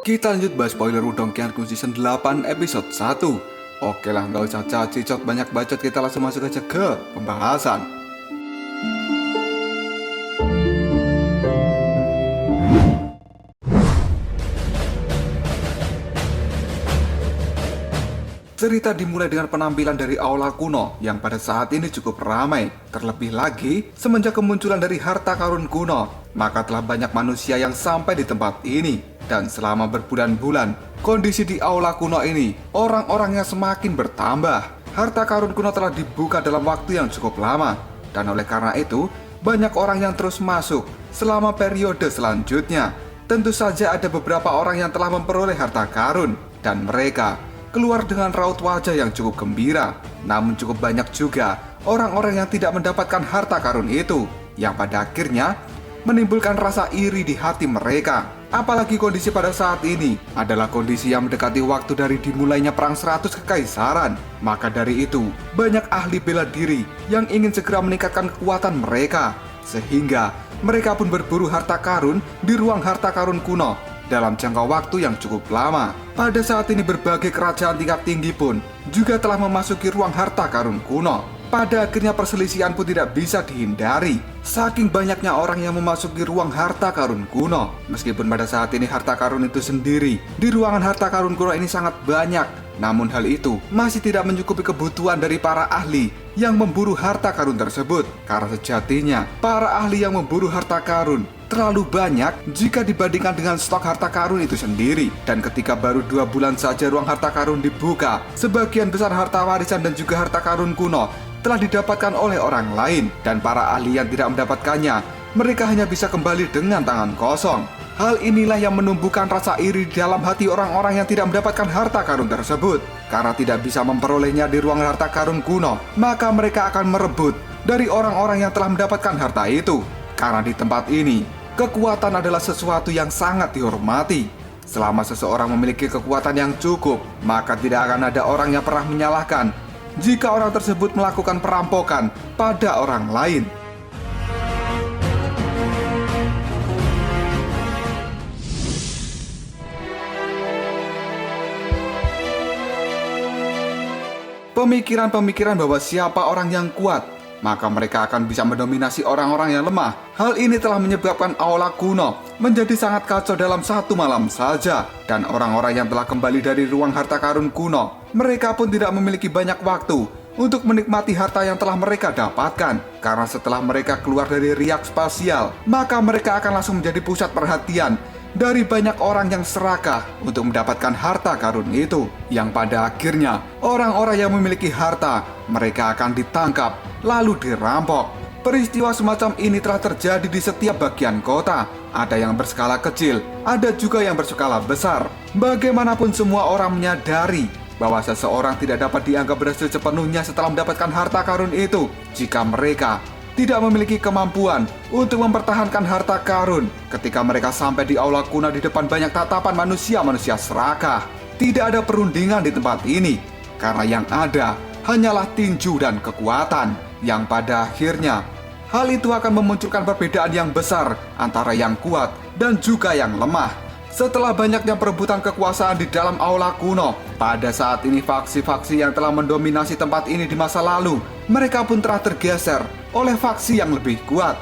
Kita lanjut bahas spoiler Udong Kianku Season 8 episode 1. Oke lah, nggak usah cacicot banyak bacot, kita langsung masuk aja ke pembahasan. Cerita dimulai dengan penampilan dari aula kuno yang pada saat ini cukup ramai. Terlebih lagi, semenjak kemunculan dari harta karun kuno, maka telah banyak manusia yang sampai di tempat ini. Dan selama berbulan-bulan, kondisi di aula kuno ini, orang-orangnya semakin bertambah. Harta karun kuno telah dibuka dalam waktu yang cukup lama. Dan oleh karena itu, banyak orang yang terus masuk selama periode selanjutnya. Tentu saja ada beberapa orang yang telah memperoleh harta karun. Dan mereka keluar dengan raut wajah yang cukup gembira. Namun cukup banyak juga orang-orang yang tidak mendapatkan harta karun itu, yang pada akhirnya menimbulkan rasa iri di hati mereka. Apalagi kondisi pada saat ini adalah kondisi yang mendekati waktu dari dimulainya Perang 100 Kekaisaran. Maka dari itu, banyak ahli bela diri yang ingin segera meningkatkan kekuatan mereka. Sehingga mereka pun berburu harta karun di ruang harta karun kuno dalam jangka waktu yang cukup lama. Pada saat ini berbagai kerajaan tingkat tinggi pun juga telah memasuki ruang harta karun kuno. Pada akhirnya perselisihan pun tidak bisa dihindari. Saking banyaknya orang yang memasuki ruang harta karun kuno. Meskipun pada saat ini harta karun itu sendiri di ruangan harta karun kuno ini sangat banyak, namun hal itu masih tidak mencukupi kebutuhan dari para ahli yang memburu harta karun tersebut. Karena sejatinya para ahli yang memburu harta karun terlalu banyak jika dibandingkan dengan stok harta karun itu sendiri. Dan ketika baru 2 bulan saja ruang harta karun dibuka, sebagian besar harta warisan dan juga harta karun kuno telah didapatkan oleh orang lain. Dan para ahli yang tidak mendapatkannya, mereka hanya bisa kembali dengan tangan kosong. Hal inilah yang menumbuhkan rasa iri di dalam hati orang-orang yang tidak mendapatkan harta karun tersebut. Karena tidak bisa memperolehnya di ruang harta karun kuno, maka mereka akan merebut dari orang-orang yang telah mendapatkan harta itu. Karena di tempat ini, kekuatan adalah sesuatu yang sangat dihormati. Selama seseorang memiliki kekuatan yang cukup, maka tidak akan ada orang yang pernah menyalahkan jika orang tersebut melakukan perampokan pada orang lain. Pemikiran-pemikiran bahwa siapa orang yang kuat, maka mereka akan bisa mendominasi orang-orang yang lemah. Hal ini telah menyebabkan aula kuno menjadi sangat kacau dalam satu malam saja. Dan orang-orang yang telah kembali dari ruang harta karun kuno, mereka pun tidak memiliki banyak waktu untuk menikmati harta yang telah mereka dapatkan. Karena setelah mereka keluar dari riak spasial, maka mereka akan langsung menjadi pusat perhatian dari banyak orang yang serakah untuk mendapatkan harta karun itu. Yang pada akhirnya orang-orang yang memiliki harta, mereka akan ditangkap lalu dirampok. Peristiwa semacam ini telah terjadi di setiap bagian kota. Ada yang berskala kecil, ada juga yang berskala besar. Bagaimanapun semua orang menyadari bahwa seseorang tidak dapat dianggap berhasil sepenuhnya setelah mendapatkan harta karun itu jika mereka tidak memiliki kemampuan untuk mempertahankan harta karun. Ketika mereka sampai di aula kuno di depan banyak tatapan manusia-manusia serakah, tidak ada perundingan di tempat ini. Karena yang ada hanyalah tinju dan kekuatan, yang pada akhirnya hal itu akan memunculkan perbedaan yang besar antara yang kuat dan juga yang lemah. Setelah banyaknya perebutan kekuasaan di dalam aula kuno, pada saat ini faksi-faksi yang telah mendominasi tempat ini di masa lalu, mereka pun telah tergeser oleh faksi yang lebih kuat.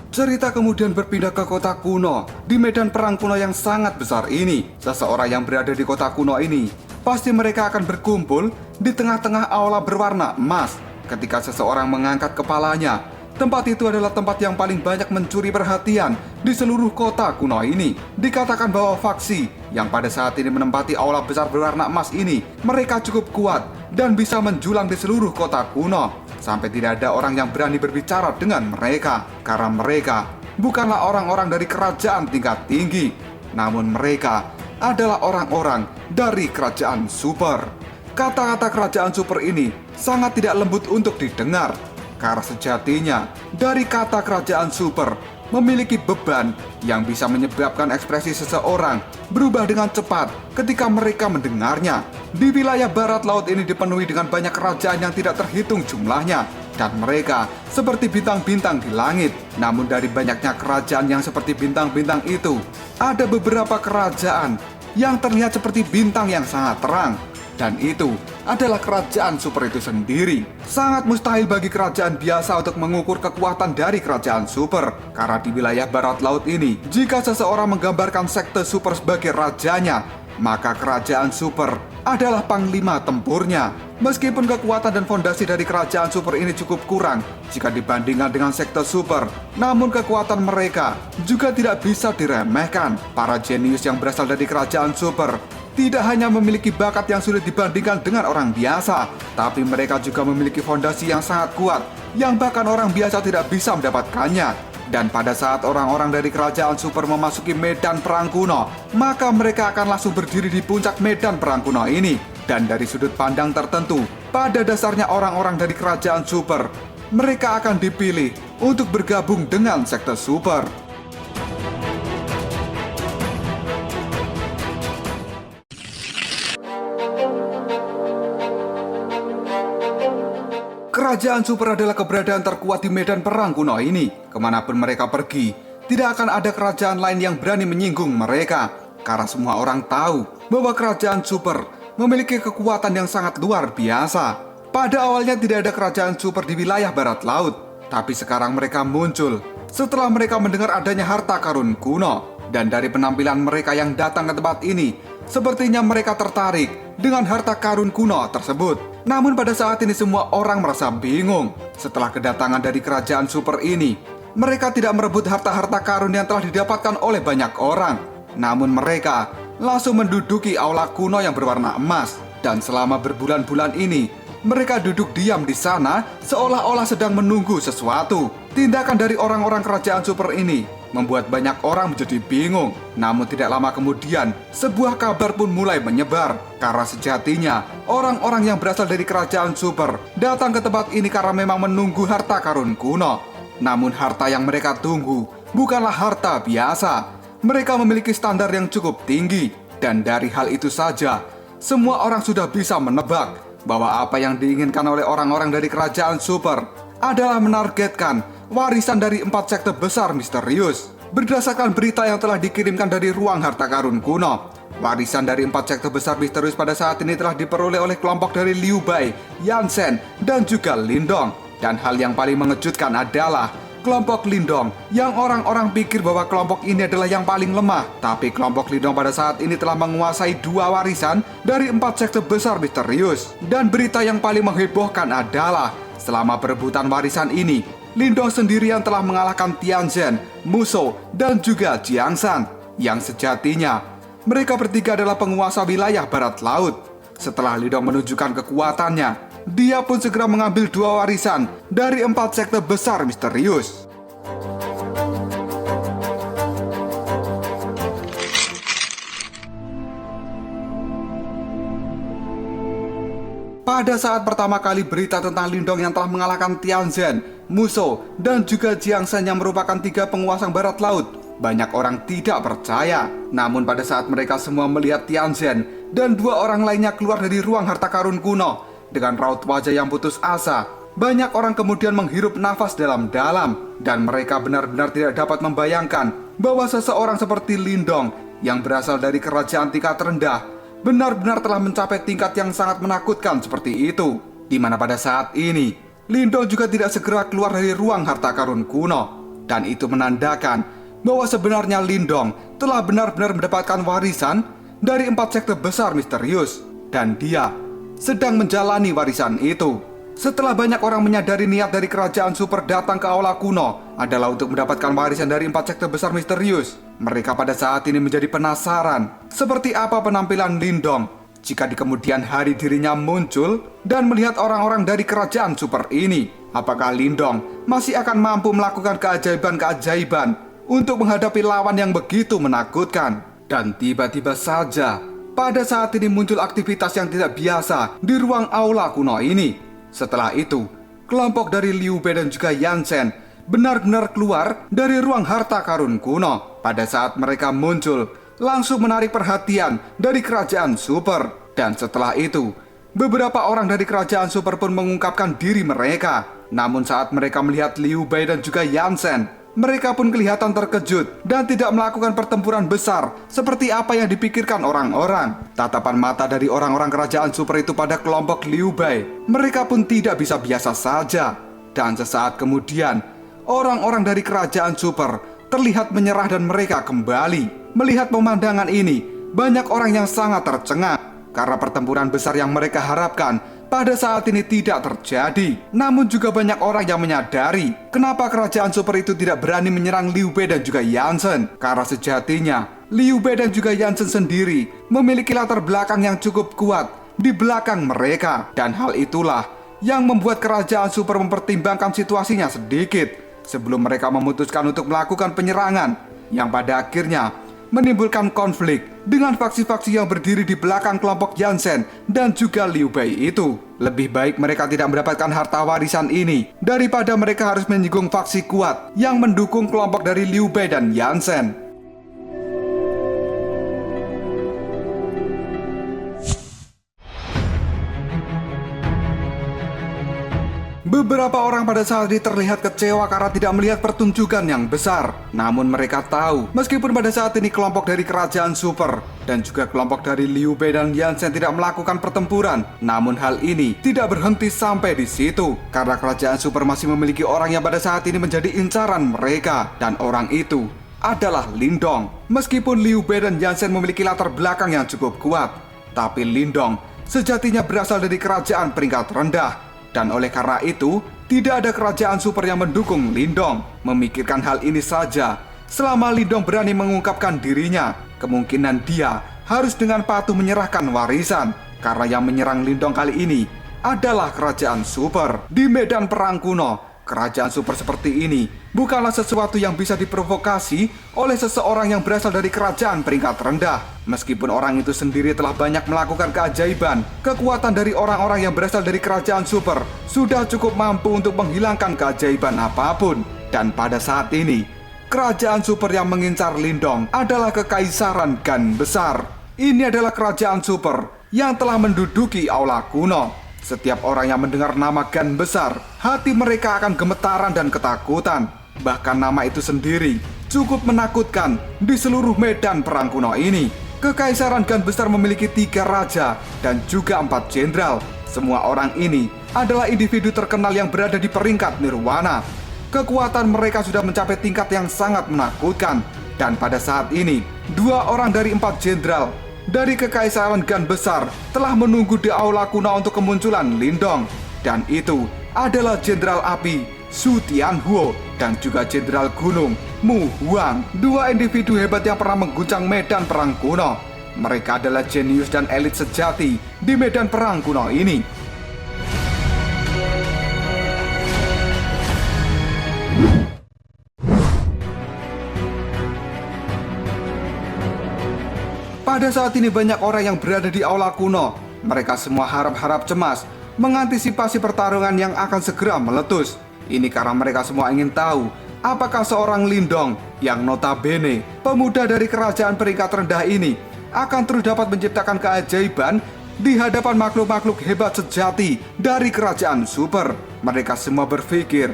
Cerita kemudian berpindah ke kota kuno. Di medan perang kuno yang sangat besar ini, seseorang yang berada di kota kuno ini, pasti mereka akan berkumpul di tengah-tengah aula berwarna emas. Ketika seseorang mengangkat kepalanya, tempat itu adalah tempat yang paling banyak mencuri perhatian di seluruh kota kuno ini. Dikatakan bahwa faksi yang pada saat ini menempati aula besar berwarna emas ini, mereka cukup kuat dan bisa menjulang di seluruh kota kuno. Sampai tidak ada orang yang berani berbicara dengan mereka. Karena mereka bukanlah orang-orang dari kerajaan tingkat tinggi, namun mereka adalah orang-orang dari kerajaan super. Kata-kata kerajaan super ini sangat tidak lembut untuk didengar. Karena sejatinya dari kata kerajaan super memiliki beban yang bisa menyebabkan ekspresi seseorang berubah dengan cepat ketika mereka mendengarnya. Di wilayah barat laut ini dipenuhi dengan banyak kerajaan yang tidak terhitung jumlahnya, dan mereka seperti bintang-bintang di langit. Namun dari banyaknya kerajaan yang seperti bintang-bintang itu, ada beberapa kerajaan yang terlihat seperti bintang yang sangat terang. Dan itu adalah kerajaan super itu sendiri. Sangat mustahil bagi kerajaan biasa untuk mengukur kekuatan dari kerajaan super. Karena di wilayah barat laut ini, jika seseorang menggambarkan sekte super sebagai rajanya, maka kerajaan super adalah panglima tempurnya. Meskipun kekuatan dan fondasi dari kerajaan super ini cukup kurang jika dibandingkan dengan sekte super, namun kekuatan mereka juga tidak bisa diremehkan. Para jenius yang berasal dari kerajaan super tidak hanya memiliki bakat yang sulit dibandingkan dengan orang biasa, tapi mereka juga memiliki fondasi yang sangat kuat, yang bahkan orang biasa tidak bisa mendapatkannya. Dan pada saat orang-orang dari kerajaan super memasuki medan perang kuno, maka mereka akan langsung berdiri di puncak medan perang kuno ini. Dan dari sudut pandang tertentu, pada dasarnya orang-orang dari kerajaan super, mereka akan dipilih untuk bergabung dengan sekte super. Kerajaan super adalah keberadaan terkuat di medan perang kuno ini. Kemanapun mereka pergi, tidak akan ada kerajaan lain yang berani menyinggung mereka. Karena semua orang tahu bahwa kerajaan super memiliki kekuatan yang sangat luar biasa. Pada awalnya tidak ada kerajaan super di wilayah barat laut, tapi sekarang mereka muncul setelah mereka mendengar adanya harta karun kuno. Dan dari penampilan mereka yang datang ke tempat ini, sepertinya mereka tertarik dengan harta karun kuno tersebut. Namun pada saat ini semua orang merasa bingung. Setelah kedatangan dari kerajaan super ini, mereka tidak merebut harta-harta karun yang telah didapatkan oleh banyak orang. Namun mereka langsung menduduki aula kuno yang berwarna emas. Dan selama berbulan-bulan ini, mereka duduk diam di sana seolah-olah sedang menunggu sesuatu. Tindakan dari orang-orang kerajaan super ini membuat banyak orang menjadi bingung. Namun tidak lama kemudian, sebuah kabar pun mulai menyebar. Karena sejatinya, orang-orang yang berasal dari kerajaan super datang ke tempat ini karena memang menunggu harta karun kuno. Namun harta yang mereka tunggu bukanlah harta biasa. Mereka memiliki standar yang cukup tinggi. Dan dari hal itu saja, semua orang sudah bisa menebak bahwa apa yang diinginkan oleh orang-orang dari kerajaan super adalah menargetkan warisan dari 4 sekte besar misterius. Berdasarkan berita yang telah dikirimkan dari ruang harta karun kuno, warisan dari 4 sekte besar misterius pada saat ini telah diperoleh oleh kelompok dari Liu Bei, Yan Shen, dan juga Lindong. Dan hal yang paling mengejutkan adalah kelompok Lindong yang orang-orang pikir bahwa kelompok ini adalah yang paling lemah. Tapi kelompok Lindong pada saat ini telah menguasai 2 warisan dari 4 sekte besar misterius. Dan berita yang paling menghebohkan adalah selama perebutan warisan ini, Lindong sendirian telah mengalahkan Tianzhen, Musou, dan juga Jiangshan. Yang sejatinya, mereka bertiga adalah penguasa wilayah barat laut. Setelah Lindong menunjukkan kekuatannya, dia pun segera mengambil 2 warisan dari 4 sekte besar misterius. Pada saat pertama kali berita tentang Lindong yang telah mengalahkan Tianzhen, Musou, dan juga Jiangshan yang merupakan 3 penguasa barat laut, banyak orang tidak percaya. Namun pada saat mereka semua melihat Tianzhen dan 2 orang lainnya keluar dari ruang harta karun kuno dengan raut wajah yang putus asa, banyak orang kemudian menghirup nafas dalam-dalam. Dan mereka benar-benar tidak dapat membayangkan bahwa seseorang seperti Lindong yang berasal dari kerajaan tingkat rendah benar-benar telah mencapai tingkat yang sangat menakutkan seperti itu. Di mana pada saat ini, Lindong juga tidak segera keluar dari ruang harta karun kuno. Dan itu menandakan bahwa sebenarnya Lindong telah benar-benar mendapatkan warisan dari 4 sekte besar misterius. Dan dia sedang menjalani warisan itu. Setelah banyak orang menyadari niat dari kerajaan super datang ke aula kuno adalah untuk mendapatkan warisan dari 4 sekte besar misterius, mereka pada saat ini menjadi penasaran seperti apa penampilan Lindong jika di kemudian hari dirinya muncul dan melihat orang-orang dari kerajaan super ini. Apakah Lindong masih akan mampu melakukan keajaiban-keajaiban untuk menghadapi lawan yang begitu menakutkan? Dan tiba-tiba saja, pada saat ini muncul aktivitas yang tidak biasa di ruang aula kuno ini. Setelah itu, kelompok dari Liu Bei dan juga Yan Shen benar-benar keluar dari ruang harta karun kuno. Pada saat mereka muncul, langsung menarik perhatian dari kerajaan super. Dan setelah itu, beberapa orang dari kerajaan super pun mengungkapkan diri mereka. Namun saat mereka melihat Liu Bei dan juga Yan Zhen, mereka pun kelihatan terkejut dan tidak melakukan pertempuran besar seperti apa yang dipikirkan orang-orang. Tatapan mata dari orang-orang kerajaan super itu pada kelompok Liu Bei, mereka pun tidak bisa biasa saja. Dan sesaat kemudian, orang-orang dari kerajaan super terlihat menyerah dan mereka kembali. Melihat pemandangan ini, banyak orang yang sangat tercengang karena pertempuran besar yang mereka harapkan pada saat ini tidak terjadi. Namun juga banyak orang yang menyadari kenapa kerajaan super itu tidak berani menyerang Liu Bei dan juga Yan Zhen. Karena sejatinya Liu Bei dan juga Yan Zhen sendiri memiliki latar belakang yang cukup kuat di belakang mereka. Dan hal itulah yang membuat kerajaan super mempertimbangkan situasinya sedikit sebelum mereka memutuskan untuk melakukan penyerangan yang pada akhirnya menimbulkan konflik dengan faksi-faksi yang berdiri di belakang kelompok Yan Zhen dan juga Liu Bei itu. Lebih baik mereka tidak mendapatkan harta warisan ini daripada mereka harus menyinggung faksi kuat yang mendukung kelompok dari Liu Bei dan Yan Zhen. Beberapa orang pada saat ini terlihat kecewa karena tidak melihat pertunjukan yang besar. Namun mereka tahu, meskipun pada saat ini kelompok dari kerajaan super dan juga kelompok dari Liu Bei dan Yan Zhen tidak melakukan pertempuran, namun hal ini tidak berhenti sampai di situ. Karena kerajaan super masih memiliki orang yang pada saat ini menjadi incaran mereka. Dan orang itu adalah Lindong. Meskipun Liu Bei dan Yan Zhen memiliki latar belakang yang cukup kuat, tapi Lindong sejatinya berasal dari kerajaan peringkat rendah. Dan oleh karena itu, tidak ada kerajaan super yang mendukung Lindong. Memikirkan hal ini saja, selama Lindong berani mengungkapkan dirinya, kemungkinan dia harus dengan patuh menyerahkan warisan. Karena yang menyerang Lindong kali ini adalah kerajaan super. Di medan perang kuno, kerajaan super seperti ini bukanlah sesuatu yang bisa diprovokasi oleh seseorang yang berasal dari kerajaan peringkat rendah. Meskipun orang itu sendiri telah banyak melakukan keajaiban, kekuatan dari orang-orang yang berasal dari kerajaan super sudah cukup mampu untuk menghilangkan keajaiban apapun. Dan pada saat ini, kerajaan super yang mengincar Lindong adalah Kekaisaran Gan Besar. Ini adalah kerajaan super yang telah menduduki aula kuno. Setiap orang yang mendengar nama Gan Besar, hati mereka akan gemetaran dan ketakutan. Bahkan nama itu sendiri cukup menakutkan di seluruh medan perang kuno ini. Kekaisaran Gan Besar memiliki 3 raja dan juga 4 jenderal. Semua orang ini adalah individu terkenal yang berada di peringkat nirwana. Kekuatan mereka sudah mencapai tingkat yang sangat menakutkan. Dan pada saat ini, 2 orang dari 4 jenderal dari Kekaisaran Gan Besar telah menunggu di aula kuno untuk kemunculan Lindong. Dan itu adalah Jenderal Api Su Tianhuo dan juga Jenderal Gunung Mu Huang. 2 individu hebat yang pernah mengguncang medan perang kuno. Mereka adalah jenius dan elit sejati di medan perang kuno ini. Pada saat ini banyak orang yang berada di aula kuno. Mereka semua harap-harap cemas mengantisipasi pertarungan yang akan segera meletus. Ini karena mereka semua ingin tahu apakah seorang Lindong yang notabene pemuda dari kerajaan peringkat rendah ini akan terus dapat menciptakan keajaiban di hadapan makhluk-makhluk hebat sejati dari kerajaan super. Mereka semua berpikir,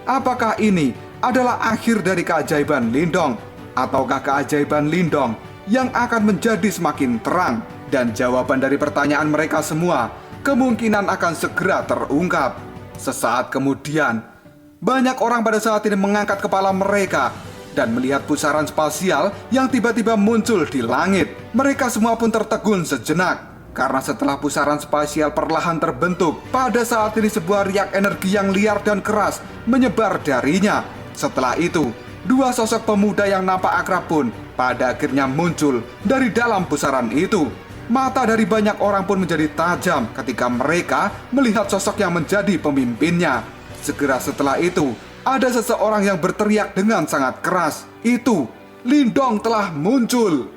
apakah ini adalah akhir dari keajaiban Lindong? Ataukah keajaiban Lindong yang akan menjadi semakin terang? Dan jawaban dari pertanyaan mereka semua kemungkinan akan segera terungkap. Sesaat kemudian, banyak orang pada saat ini mengangkat kepala mereka dan melihat pusaran spasial yang tiba-tiba muncul di langit. Mereka semua pun tertegun sejenak, karena setelah pusaran spasial perlahan terbentuk, pada saat ini sebuah riak energi yang liar dan keras menyebar darinya. Setelah itu, 2 sosok pemuda yang nampak akrab pun pada akhirnya muncul dari dalam pusaran itu. Mata dari banyak orang pun menjadi tajam ketika mereka melihat sosok yang menjadi pemimpinnya. Segera setelah itu, ada seseorang yang berteriak dengan sangat keras. Itu, Lindong telah muncul.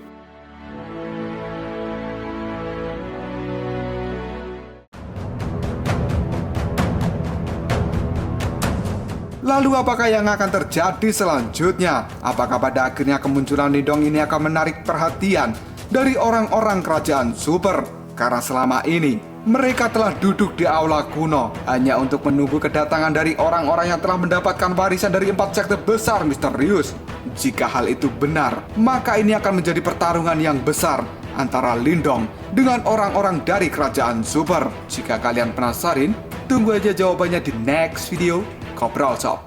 Lalu apakah yang akan terjadi selanjutnya? Apakah pada akhirnya kemunculan Lindong ini akan menarik perhatian dari orang-orang kerajaan super? Karena selama ini mereka telah duduk di aula kuno hanya untuk menunggu kedatangan dari orang-orang yang telah mendapatkan warisan dari 4 sekte besar misterius. Jika hal itu benar, maka ini akan menjadi pertarungan yang besar antara Lindong dengan orang-orang dari kerajaan super. Jika kalian penasaran, tunggu aja jawabannya di next video Ngobrol Sob.